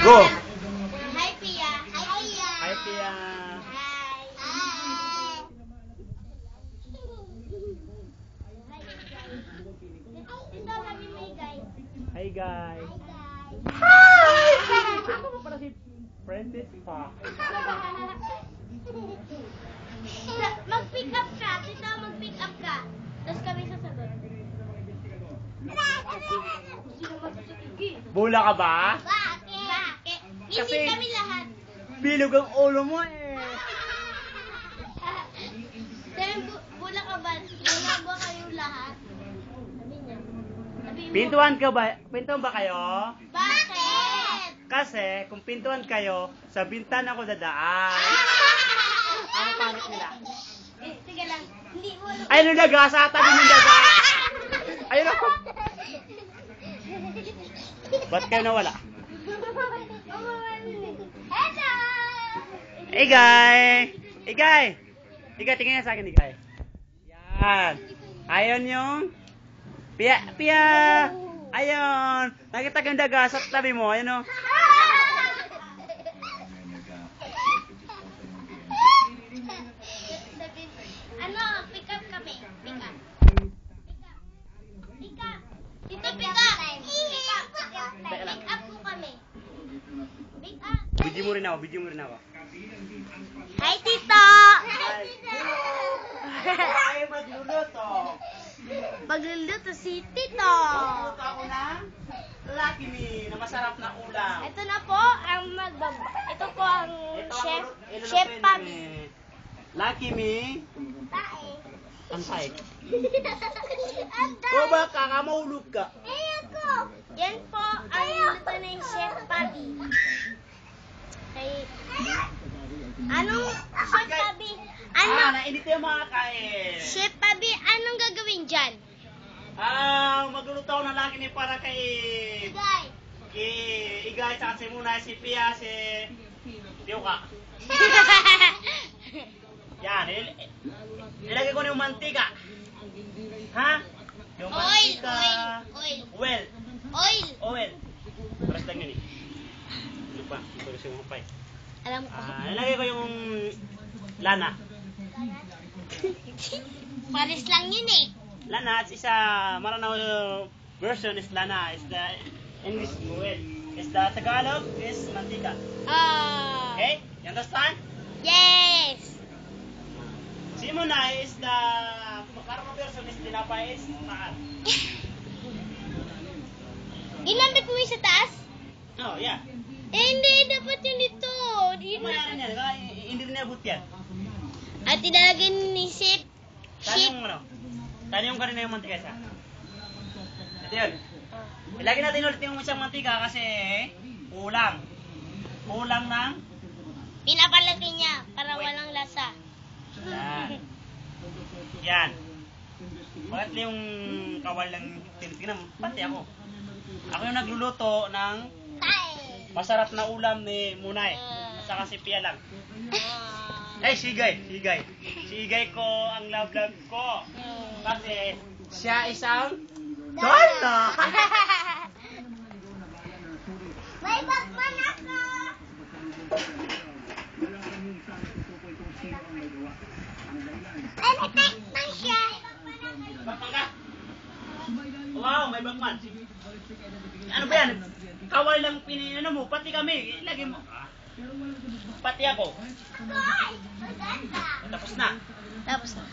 Go! Hi, Pia. Hi, Pia. Hi, Pia. Hi. Ito kami may guys. Hi, guys. Hi! Ako pa pala si Princess pa. Mag-pick up ka. Tita, mag-pick up ka. Tapos kami sasagot. Bula ka ba? Bakit? Hindi Kasi- kami lahat. Bilog ang ulo mo eh. Then, bula ka ba? Bula ba kayo lahat? Sabi niya. Sabi mo. Pintuan ba kayo? Bakit? Kasi kung pintuan kayo, sa bintana ko dadaan. Ano pangit nila? Sige lang. Hindi mo. Ay, ano daga? Sa tabi ng daga. Ayun ako. Ba't kayo nawala? Hello! Igay! Igay! Igay, tingin nga sa akin, Igay. Yan. Ayon yung... Pia! Pia! Ayon! Nakita ko yung daga sa tabi mo. Ayun o. Ano? Pick up kami. Pick up. Pick up. Dito pick up. Pick up. Pick up po kami. Pick up. Video mo rin ako, video mo rin ako. Hi, Tito! Ay, magluluto. Magluluto si Tito. Magluluto ako ng Lucky Me na masarap na ulam. Ito na po ang Ito po ang chef. Chef Pabi. Lucky Me. Tae. Ang say. Ang O ba, kakamahulog ka? Yan po ang luto ni Chef Pabi. Kay... Anong Chef Pabi? Nainit yung mga kain. Chef Pabi, anong gagawin dyan? Magluluto ako ng Lucky Me para kay... Guys. Igay, saka si Muna, si Pia, si... Tiyuka. Yan, nilagay ko na yung mantika. Ha? Yung mantika. Oil. Oil. Paras lang yun eh. Ano pa? Paras yung hupay. Alam ko. Nilagay ko yung lana. Paris lang yun eh. Lana, is a Maranao version is lana. Is the English word. Is the Tagalog is mantika. Okay? You understand? Yes. Si Muna is the Maranao version is tinapay is maan. Ginamit mo yung sa taas? Oh, yeah. Hindi, dapat yung dito. Mayaran yan. Hindi rin nabot yan. At tinalagay ni Chef. Tanyong ka rin na yung mantika isa. Ito yun. Ilagay natin ulit yung isang mantika kasi ulang. Ulang ng... Pinapalaki niya para walang lasa. Yan. Yan. Bakit yung kawal lang tinitingnan mo? Pati ako. Ako yung nagluluto ng masarap na ulam ni Munay. Saka si Pia lang. Ay, Sigay. Si Igay ko ang love ko. Kasi siya isang Donna! May bakman ako! Pinitik man siya! Bakman ka? Wow, may bakman. Ano ba yan? Kawal lang pinino mo, pati kami. Ilagay mo. Pati ako. Guys! Maganda! Tapos na. Tapos na.